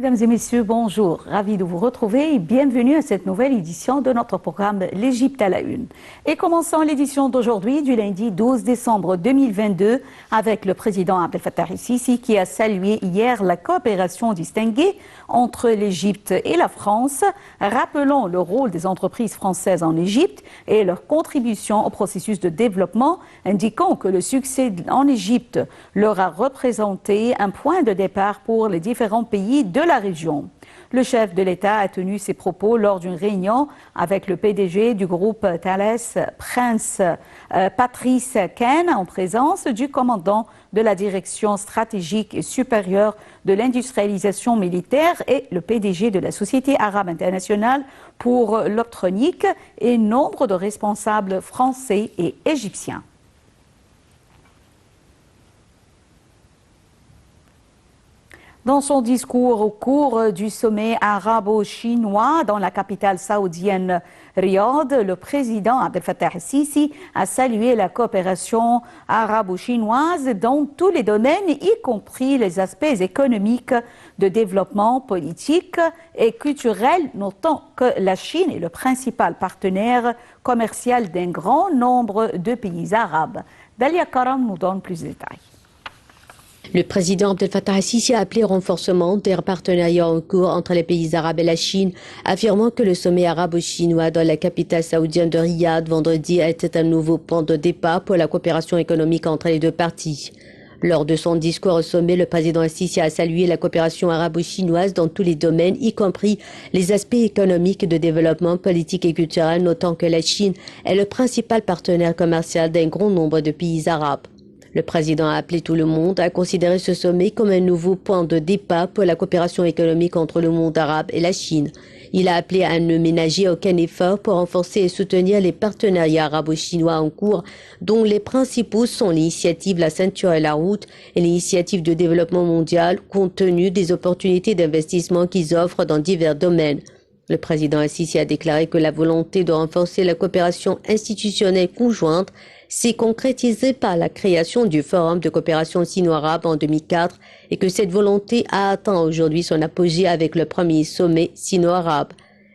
Mesdames et messieurs, bonjour. Ravi de vous retrouver et bienvenue à cette nouvelle édition de notre programme L'Égypte à la une. Et commençons l'édition d'aujourd'hui du lundi 12 décembre 2022 avec le président Abdel Fattah el-Sisi qui a salué hier la coopération distinguée entre l'Égypte et la France, rappelant le rôle des entreprises françaises en Égypte et leur contribution au processus de développement, indiquant que le succès en Égypte leur a représenté un point de départ pour les différents pays de la région. Le chef de l'État a tenu ses propos lors d'une réunion avec le PDG du groupe Thales, Prince Patrice Ken, en présence du commandant de la direction stratégique et supérieure de l'industrialisation militaire et le PDG de la Société arabe internationale pour l'optronique et nombre de responsables français et égyptiens. Dans son discours au cours du sommet arabo-chinois dans la capitale saoudienne Riyad, le président Abdel Fattah el-Sisi a salué la coopération arabo-chinoise dans tous les domaines, y compris les aspects économiques, de développement politique et culturel, notant que la Chine est le principal partenaire commercial d'un grand nombre de pays arabes. Dalia Karam nous donne plus de détails. Le président Abdel Fattah el-Sisi a appelé au renforcement des partenariats en cours entre les pays arabes et la Chine, affirmant que le sommet arabo-chinois dans la capitale saoudienne de Riyad vendredi était un nouveau point de départ pour la coopération économique entre les deux parties. Lors de son discours au sommet, le président el-Sisi a salué la coopération arabo-chinoise dans tous les domaines, y compris les aspects économiques de développement politique et culturel, notant que la Chine est le principal partenaire commercial d'un grand nombre de pays arabes. Le président a appelé tout le monde à considérer ce sommet comme un nouveau point de départ pour la coopération économique entre le monde arabe et la Chine. Il a appelé à ne ménager aucun effort pour renforcer et soutenir les partenariats arabo-chinois en cours, dont les principaux sont l'initiative La Ceinture et la Route et l'initiative de développement mondial, compte tenu des opportunités d'investissement qu'ils offrent dans divers domaines. Le président el-Sisi a déclaré que la volonté de renforcer la coopération institutionnelle conjointe s'est concrétisée par la création du Forum de coopération sino-arabe en 2004 et que cette volonté a atteint aujourd'hui son apogée avec le premier sommet sino-arabe.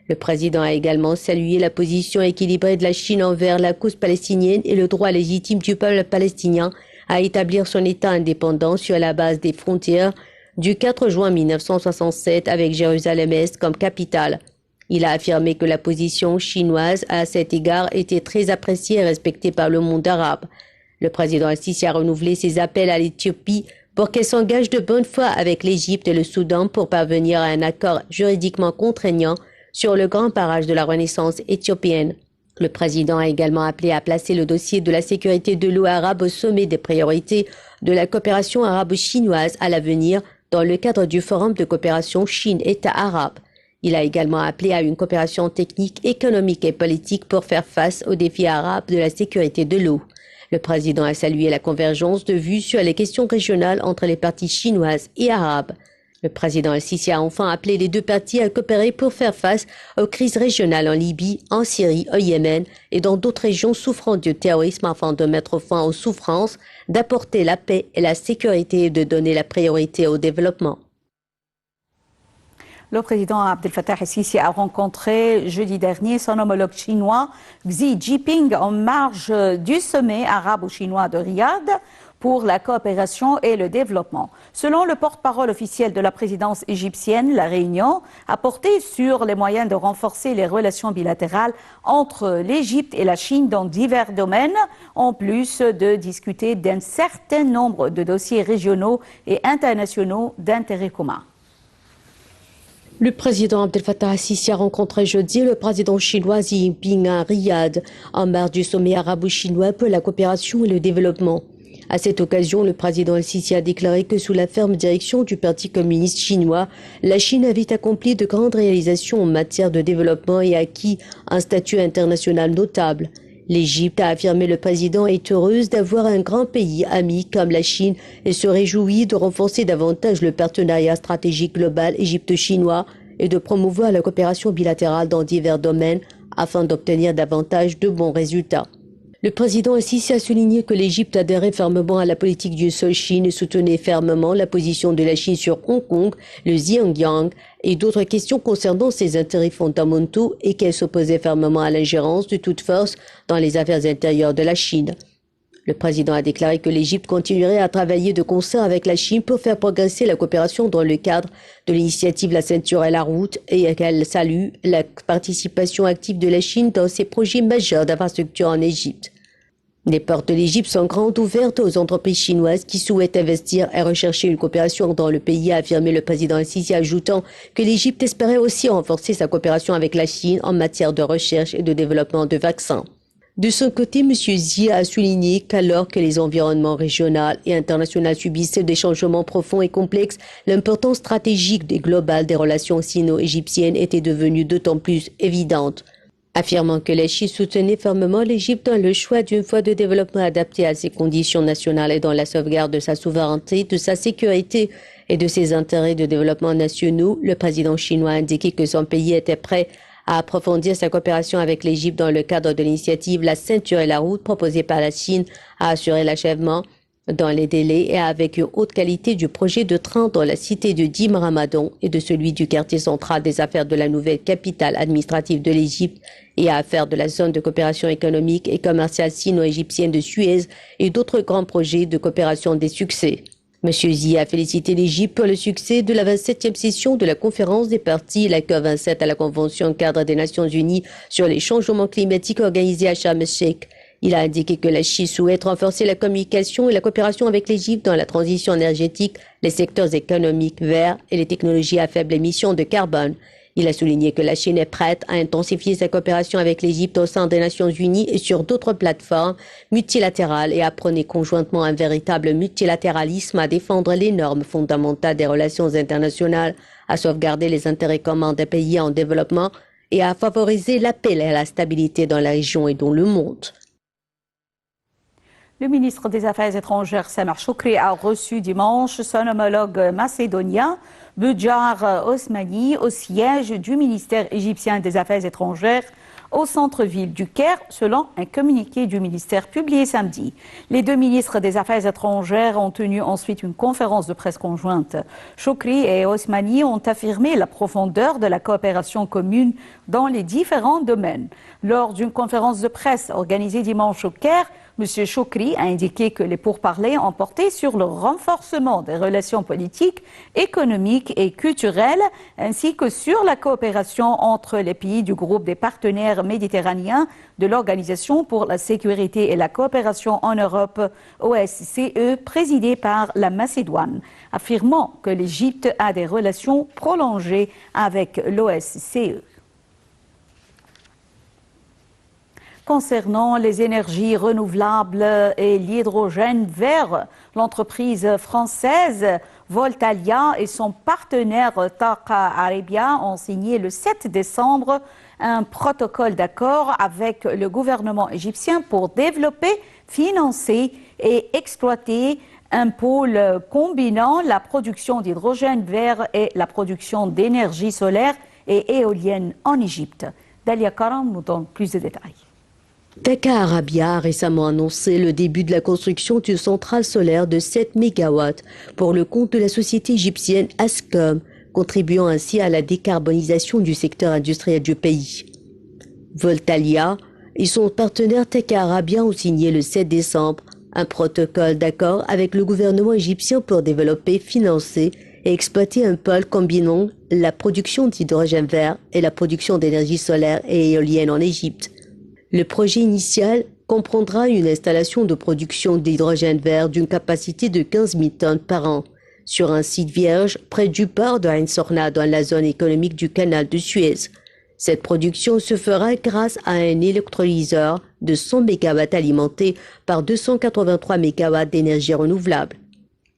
Le président a également salué la position équilibrée de la Chine envers la cause palestinienne et le droit légitime du peuple palestinien à établir son État indépendant sur la base des frontières du 4 juin 1967 avec Jérusalem-Est comme capitale. Il a affirmé que la position chinoise à cet égard était très appréciée et respectée par le monde arabe. Le président el-Sisi a renouvelé ses appels à l'Éthiopie pour qu'elle s'engage de bonne foi avec l'Égypte et le Soudan pour parvenir à un accord juridiquement contraignant sur le grand barrage de la Renaissance éthiopienne. Le président a également appelé à placer le dossier de la sécurité de l'eau arabe au sommet des priorités de la coopération arabo-chinoise à l'avenir dans le cadre du Forum de coopération Chine-État arabe. Il a également appelé à une coopération technique, économique et politique pour faire face aux défis arabes de la sécurité de l'eau. Le président a salué la convergence de vues sur les questions régionales entre les parties chinoises et arabes. Le président el-Sisi a enfin appelé les deux parties à coopérer pour faire face aux crises régionales en Libye, en Syrie, au Yémen et dans d'autres régions souffrant du terrorisme afin de mettre fin aux souffrances, d'apporter la paix et la sécurité et de donner la priorité au développement. Le président Abdel Fattah el-Sisi a rencontré jeudi dernier son homologue chinois Xi Jinping en marge du sommet arabo-chinois de Riyad pour la coopération et le développement. Selon le porte-parole officiel de la présidence égyptienne, la réunion a porté sur les moyens de renforcer les relations bilatérales entre l'Égypte et la Chine dans divers domaines, en plus de discuter d'un certain nombre de dossiers régionaux et internationaux d'intérêt commun. Le président Abdel Fattah el-Sisi a rencontré jeudi le président chinois Xi Jinping à Riyad, en marge du sommet arabo-chinois pour la coopération et le développement. À cette occasion, le président el-Sisi a déclaré que sous la ferme direction du Parti communiste chinois, la Chine avait accompli de grandes réalisations en matière de développement et acquis un statut international notable. L'Égypte, a affirmé le président, est heureuse d'avoir un grand pays ami comme la Chine et se réjouit de renforcer davantage le partenariat stratégique global égypto-chinois et de promouvoir la coopération bilatérale dans divers domaines afin d'obtenir davantage de bons résultats. Le président Assisi a souligné que l'Égypte adhérait fermement à la politique d'une seule Chine et soutenait fermement la position de la Chine sur Hong Kong, le Xinjiang et d'autres questions concernant ses intérêts fondamentaux et qu'elle s'opposait fermement à l'ingérence de toute force dans les affaires intérieures de la Chine. Le président a déclaré que l'Égypte continuerait à travailler de concert avec la Chine pour faire progresser la coopération dans le cadre de l'initiative La Ceinture et la Route et qu'elle salue la participation active de la Chine dans ses projets majeurs d'infrastructure en Égypte. Les portes de l'Égypte sont grandes ouvertes aux entreprises chinoises qui souhaitent investir et rechercher une coopération dans le pays, a affirmé le président Assisi, ajoutant que l'Égypte espérait aussi renforcer sa coopération avec la Chine en matière de recherche et de développement de vaccins. De son côté, M. Xi a souligné qu'alors que les environnements régionaux et internationaux subissent des changements profonds et complexes, l'importance stratégique et globale des relations sino-égyptiennes était devenue d'autant plus évidente. Affirmant que la Chine soutenait fermement l'Égypte dans le choix d'une voie de développement adaptée à ses conditions nationales et dans la sauvegarde de sa souveraineté, de sa sécurité et de ses intérêts de développement nationaux, le président chinois a indiqué que son pays était prêt à approfondir sa coopération avec l'Égypte dans le cadre de l'initiative La Ceinture et la Route proposée par la Chine, à assurer l'achèvement dans les délais et avec une haute qualité du projet de train dans la cité de Dim Ramadan et de celui du quartier central des affaires de la nouvelle capitale administrative de l'Égypte et à affaires de la zone de coopération économique et commerciale sino-égyptienne de Suez et d'autres grands projets de coopération des succès. M. Xi a félicité l'Égypte pour le succès de la 27e session de la conférence des parties, la COP27 à la Convention cadre des Nations Unies sur les changements climatiques organisée à Sharm el-Sheikh. Il a indiqué que la Chine souhaite renforcer la communication et la coopération avec l'Égypte dans la transition énergétique, les secteurs économiques verts et les technologies à faible émission de carbone. Il a souligné que la Chine est prête à intensifier sa coopération avec l'Égypte au sein des Nations Unies et sur d'autres plateformes multilatérales et à prôner conjointement un véritable multilatéralisme, à défendre les normes fondamentales des relations internationales, à sauvegarder les intérêts communs des pays en développement et à favoriser la paix et la stabilité dans la région et dans le monde. Le ministre des Affaires étrangères, Samar Shoukry, a reçu dimanche son homologue macédonien, Bejar Osmani, au siège du ministère égyptien des Affaires étrangères au centre-ville du Caire, selon un communiqué du ministère publié samedi. Les deux ministres des Affaires étrangères ont tenu ensuite une conférence de presse conjointe. Shoukry et Osmani ont affirmé la profondeur de la coopération commune dans les différents domaines. Lors d'une conférence de presse organisée dimanche au Caire, M. Shoukry a indiqué que les pourparlers ont porté sur le renforcement des relations politiques, économiques et culturelles, ainsi que sur la coopération entre les pays du groupe des partenaires méditerranéens de l'Organisation pour la sécurité et la coopération en Europe, OSCE, présidée par la Macédoine, affirmant que l'Égypte a des relations prolongées avec l'OSCE. Concernant les énergies renouvelables et l'hydrogène vert, l'entreprise française Voltalia et son partenaire Taqa Arabia ont signé le 7 décembre un protocole d'accord avec le gouvernement égyptien pour développer, financer et exploiter un pôle combinant la production d'hydrogène vert et la production d'énergie solaire et éolienne en Égypte. Dalia Karam nous donne plus de détails. Taqa Arabia a récemment annoncé le début de la construction d'une centrale solaire de 7 MW pour le compte de la société égyptienne Ascom, contribuant ainsi à la décarbonisation du secteur industriel du pays. Voltalia et son partenaire Taqa Arabia ont signé le 7 décembre un protocole d'accord avec le gouvernement égyptien pour développer, financer et exploiter un pôle combinant la production d'hydrogène vert et la production d'énergie solaire et éolienne en Égypte. Le projet initial comprendra une installation de production d'hydrogène vert d'une capacité de 15 000 tonnes par an sur un site vierge près du port de Ain Sorna dans la zone économique du canal de Suez. Cette production se fera grâce à un électrolyseur de 100 MW alimenté par 283 MW d'énergie renouvelable.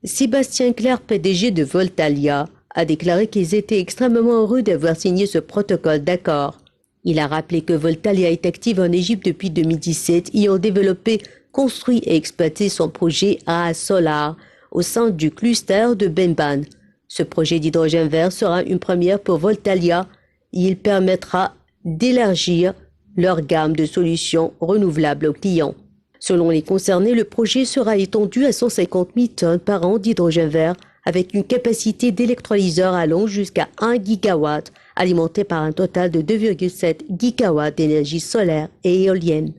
Sébastien Clerc, PDG de Voltalia, a déclaré qu'ils étaient extrêmement heureux d'avoir signé ce protocole d'accord. Il a rappelé que Voltalia est active en Égypte depuis 2017 et a développé, construit et exploité son projet AA Solar au sein du cluster de Benban. Ce projet d'hydrogène vert sera une première pour Voltalia et il permettra d'élargir leur gamme de solutions renouvelables aux clients. Selon les concernés, le projet sera étendu à 150 000 tonnes par an d'hydrogène vert, avec une capacité d'électrolyseur allant jusqu'à 1 gigawatt, alimenté par un total de 2,7 gigawatts d'énergie solaire et éolienne.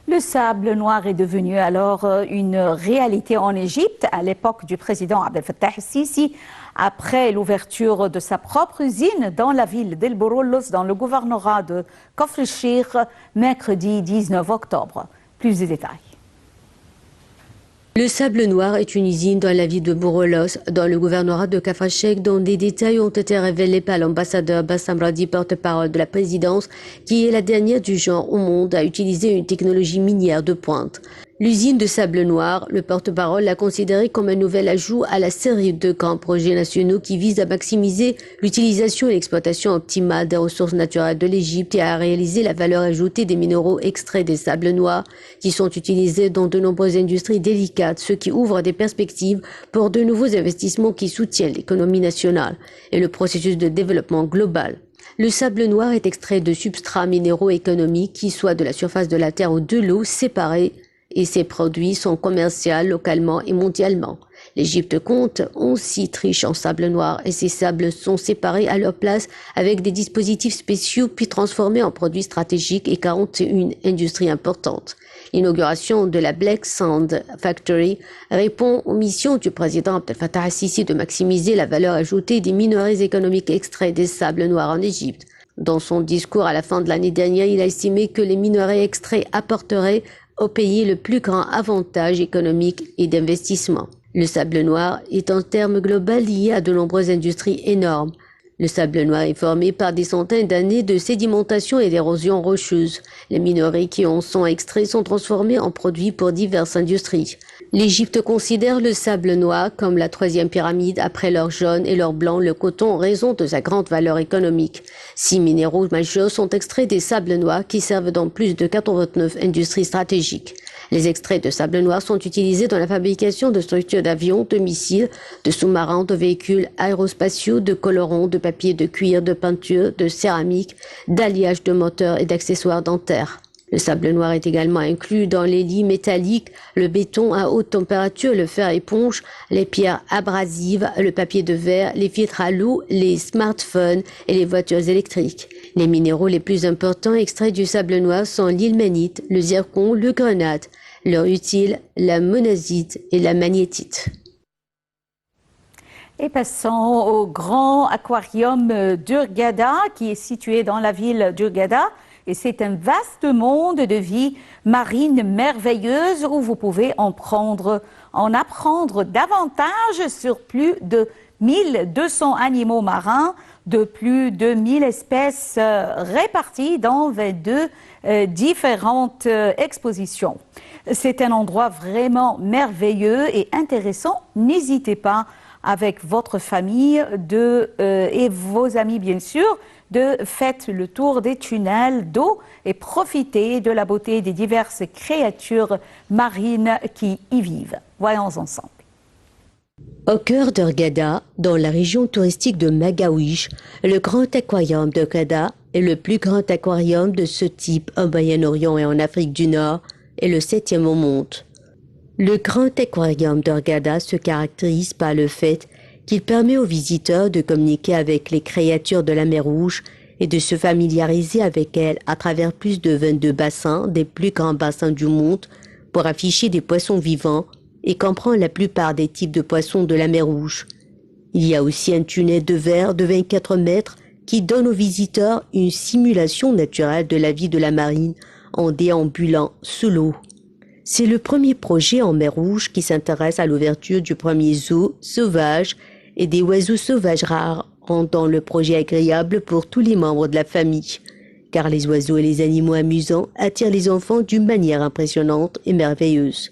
Le sable noir est devenu alors une réalité en Égypte à l'époque du président Abdel Fattah el-Sisi, après l'ouverture de sa propre usine dans la ville d'El Bourroulos, dans le gouvernorat de Kafr el-Cheikh, mercredi 19 octobre. Plus de détails. Le sable noir est une usine dans la ville de Bourroulos, dans le gouvernorat de Kafr el-Cheikh, dont des détails ont été révélés par l'ambassadeur Bassam Radi, porte-parole de la présidence, qui est la dernière du genre au monde à utiliser une technologie minière de pointe. L'usine de sable noir, le porte-parole l'a considérée comme un nouvel ajout à la série de grands projets nationaux qui visent à maximiser l'utilisation et l'exploitation optimale des ressources naturelles de l'Égypte et à réaliser la valeur ajoutée des minéraux extraits des sables noirs qui sont utilisés dans de nombreuses industries délicates, ce qui ouvre des perspectives pour de nouveaux investissements qui soutiennent l'économie nationale et le processus de développement global. Le sable noir est extrait de substrats minéraux économiques qui soient de la surface de la terre ou de l'eau séparés, et ces produits sont commerciaux localement et mondialement. L'Égypte compte 11 sites riches en sable noir et ces sables sont séparés à leur place avec des dispositifs spéciaux puis transformés en produits stratégiques et 41 industries importantes. L'inauguration de la Black Sand Factory répond aux missions du président Abdel Fattah el-Sisi de maximiser la valeur ajoutée des minerais économiques extraits des sables noirs en Égypte. Dans son discours à la fin de l'année dernière, il a estimé que les minerais extraits apporteraient au pays le plus grand avantage économique et d'investissement. Le sable noir est en termes global lié à de nombreuses industries énormes. Le sable noir est formé par des centaines d'années de sédimentation et d'érosion rocheuse. Les minerais qui en sont extraits sont transformés en produits pour diverses industries. L'Égypte considère le sable noir comme la troisième pyramide après l'or jaune et l'or blanc, le coton, en raison de sa grande valeur économique. 6 minéraux majeurs sont extraits des sables noirs qui servent dans plus de 89 industries stratégiques. Les extraits de sable noir sont utilisés dans la fabrication de structures d'avions, de missiles, de sous-marins, de véhicules aérospatiaux, de colorants, de papier, de cuir, de peinture, de céramique, d'alliage de moteurs et d'accessoires dentaires. Le sable noir est également inclus dans les lits métalliques, le béton à haute température, le fer éponge, les pierres abrasives, le papier de verre, les filtres à l'eau, les smartphones et les voitures électriques. Les minéraux les plus importants extraits du sable noir sont l'ilménite, le zircon, le grenade, l'or utile, la monazite et la magnétite. Et passons au grand aquarium d'Hurghada qui est situé dans la ville d'Hurghada. Et c'est un vaste monde de vie marine merveilleuse où vous pouvez en apprendre davantage sur plus de 1200 animaux marins, de plus de 1000 espèces réparties dans 22 différentes expositions. C'est un endroit vraiment merveilleux et intéressant. N'hésitez pas avec votre famille et vos amis bien sûr, faites le tour des tunnels d'eau et profitez de la beauté des diverses créatures marines qui y vivent. Voyons ensemble. Au cœur d'Hurghada, dans la région touristique de Magawish, le grand aquarium d'Hurghada est le plus grand aquarium de ce type au Moyen-Orient et en Afrique du Nord et le 7e au monde. Le grand aquarium d'Hurghada se caractérise par le fait qu'il permet aux visiteurs de communiquer avec les créatures de la mer Rouge et de se familiariser avec elles à travers plus de 22 bassins, des plus grands bassins du monde, pour afficher des poissons vivants et comprendre la plupart des types de poissons de la mer Rouge. Il y a aussi un tunnel de verre de 24 mètres qui donne aux visiteurs une simulation naturelle de la vie de la marine en déambulant sous l'eau. C'est le premier projet en mer Rouge qui s'intéresse à l'ouverture du premier zoo sauvage et des oiseaux sauvages rares, rendant le projet agréable pour tous les membres de la famille, car les oiseaux et les animaux amusants attirent les enfants d'une manière impressionnante et merveilleuse.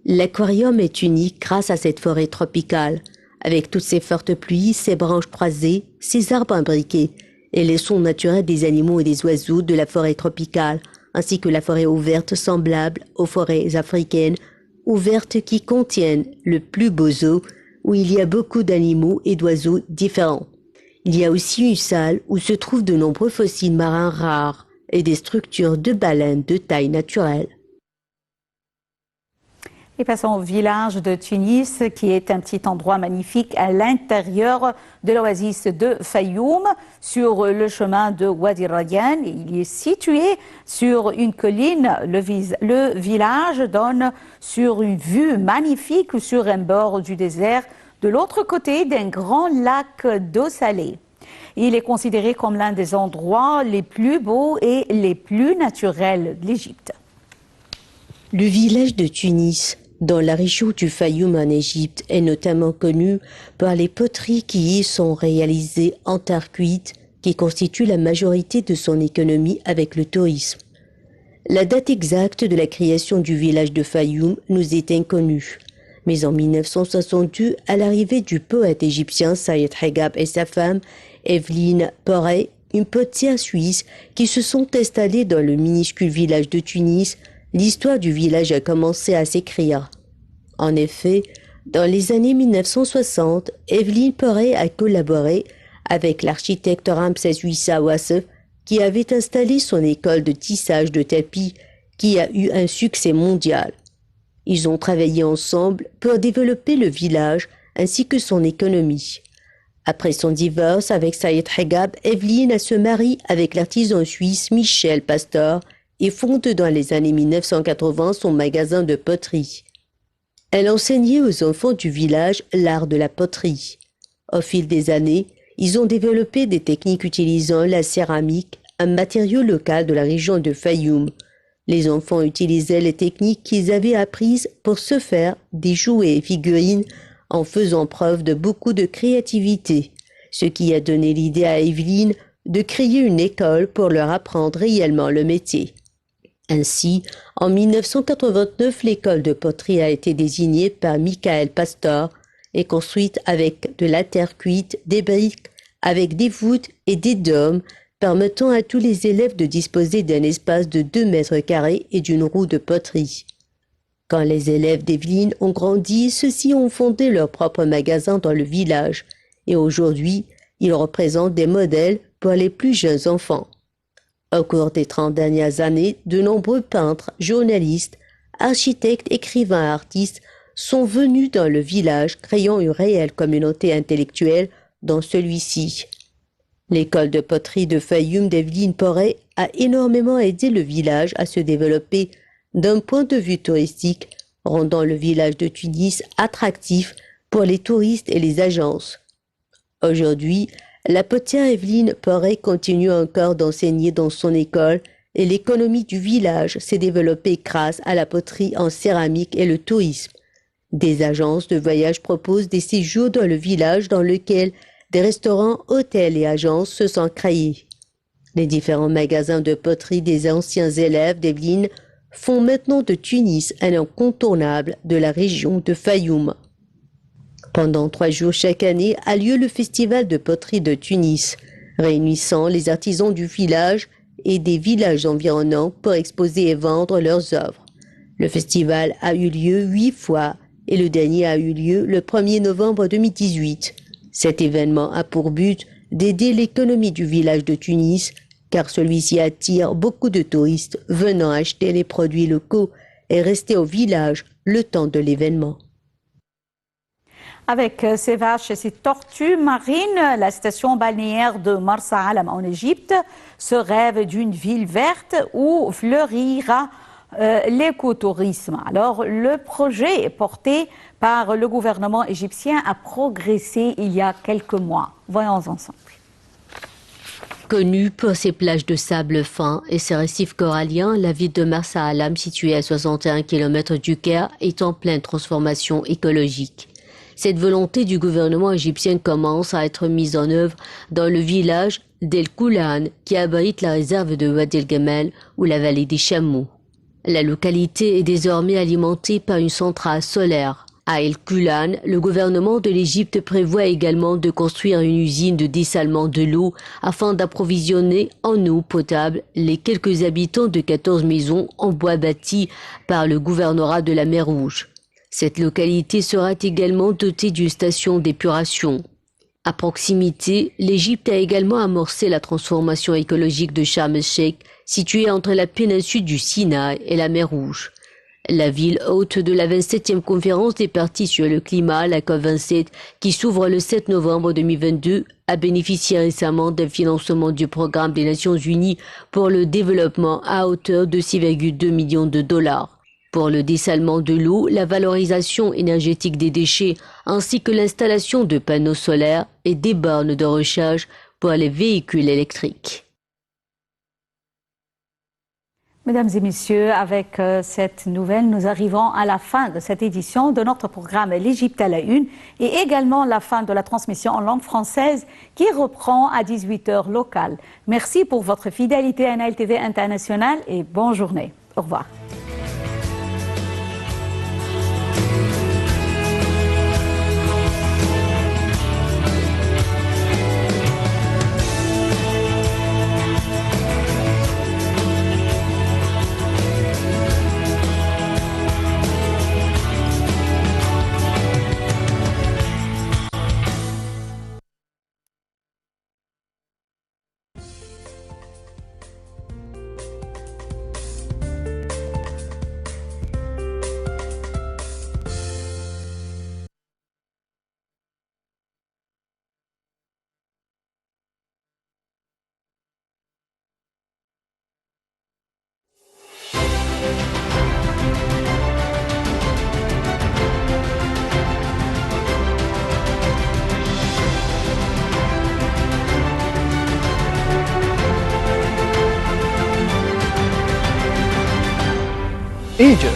L'aquarium est unique grâce à cette forêt tropicale, avec toutes ses fortes pluies, ses branches croisées, ses arbres imbriqués et les sons naturels des animaux et des oiseaux de la forêt tropicale, ainsi que la forêt ouverte semblable aux forêts africaines, ouvertes qui contiennent le plus beau zoo où il y a beaucoup d'animaux et d'oiseaux différents. Il y a aussi une salle où se trouvent de nombreux fossiles marins rares et des structures de baleines de taille naturelle. Et passons au village de Tunis, qui est un petit endroit magnifique à l'intérieur de l'oasis de Fayoum, sur le chemin de Wadi Rayyan. Il est situé sur une colline. Le village donne sur une vue magnifique sur un bord du désert, de l'autre côté d'un grand lac d'eau salée. Il est considéré comme l'un des endroits les plus beaux et les plus naturels de l'Égypte. Le village de Tunis, dans la région du Fayoum en Égypte, est notamment connu par les poteries qui y sont réalisées en terre cuite, qui constituent la majorité de son économie avec le tourisme. La date exacte de la création du village de Fayoum nous est inconnue, mais en 1962, à l'arrivée du poète égyptien Saïd Haggab et sa femme, Evelyne Poré, une potière suisse, qui se sont installés dans le minuscule village de Tunis, l'histoire du village a commencé à s'écrire. En effet, dans les années 1960, Evelyne Poré a collaboré avec l'architecte Ramsès Wissa Wassef, qui avait installé son école de tissage de tapis, qui a eu un succès mondial. Ils ont travaillé ensemble pour développer le village ainsi que son économie. Après son divorce avec Saïd Haggab, Evelyne se marie avec l'artisan suisse Michel Pasteur et fonde dans les années 1980 son magasin de poterie. Elle enseignait aux enfants du village l'art de la poterie. Au fil des années, ils ont développé des techniques utilisant la céramique, un matériau local de la région de Fayoum. Les enfants utilisaient les techniques qu'ils avaient apprises pour se faire des jouets et figurines en faisant preuve de beaucoup de créativité, ce qui a donné l'idée à Evelyne de créer une école pour leur apprendre réellement le métier. Ainsi, en 1989, l'école de poterie a été désignée par Michael Pasteur et construite avec de la terre cuite, des briques, avec des voûtes et des dômes, permettant à tous les élèves de disposer d'un espace de 2 mètres carrés et d'une roue de poterie. Quand les élèves d'Evelyne ont grandi, ceux-ci ont fondé leur propre magasin dans le village et aujourd'hui, ils représentent des modèles pour les plus jeunes enfants. Au cours des 30 dernières années, de nombreux peintres, journalistes, architectes, écrivains et artistes sont venus dans le village, créant une réelle communauté intellectuelle dans celui-ci. L'école de poterie de Fayoum d'Evelyne Poré a énormément aidé le village à se développer d'un point de vue touristique, rendant le village de Tunis attractif pour les touristes et les agences. Aujourd'hui, la potière Evelyne Poré continue encore d'enseigner dans son école et l'économie du village s'est développée grâce à la poterie en céramique et le tourisme. Des agences de voyage proposent des séjours dans le village dans lequel des restaurants, hôtels et agences se sont créés. Les différents magasins de poterie des anciens élèves d'Evelyne font maintenant de Tunis un incontournable de la région de Fayoum. Pendant 3 jours chaque année a lieu le festival de poterie de Tunis, réunissant les artisans du village et des villages environnants pour exposer et vendre leurs œuvres. Le festival a eu lieu 8 fois et le dernier a eu lieu le 1er novembre 2018. Cet événement a pour but d'aider l'économie du village de Tunis, car celui-ci attire beaucoup de touristes venant acheter les produits locaux et rester au village le temps de l'événement. Avec ses vaches et ses tortues marines, la station balnéaire de Marsa Alam en Égypte se rêve d'une ville verte où fleurira l'écotourisme. Alors, le projet porté par le gouvernement égyptien a progressé il y a quelques mois. Voyons ensemble. Connue pour ses plages de sable fin et ses récifs coralliens, la ville de Marsa Alam, située à 61 km du Caire, est en pleine transformation écologique. Cette volonté du gouvernement égyptien commence à être mise en œuvre dans le village d'El Koulan, qui abrite la réserve de Wadi El Gamel ou la vallée des Chameaux. La localité est désormais alimentée par une centrale solaire. À El Koulan, le gouvernement de l'Égypte prévoit également de construire une usine de dessalement de l'eau afin d'approvisionner en eau potable les quelques habitants de 14 maisons en bois bâties par le gouvernorat de la mer Rouge. Cette localité sera également dotée d'une station d'épuration. À proximité, l'Égypte a également amorcé la transformation écologique de Sharm el-Sheikh, située entre la péninsule du Sinaï et la mer Rouge. La ville hôte de la 27e conférence des parties sur le climat, la COP27, qui s'ouvre le 7 novembre 2022, a bénéficié récemment d'un financement du programme des Nations Unies pour le développement à hauteur de 6,2 millions de dollars. Pour le dessalement de l'eau, la valorisation énergétique des déchets, ainsi que l'installation de panneaux solaires et des bornes de recharge pour les véhicules électriques. Mesdames et messieurs, avec cette nouvelle, nous arrivons à la fin de cette édition de notre programme L'Égypte à la une et également la fin de la transmission en langue française qui reprend à 18h locale. Merci pour votre fidélité à Nile TV International et bonne journée. Au revoir. Egypt.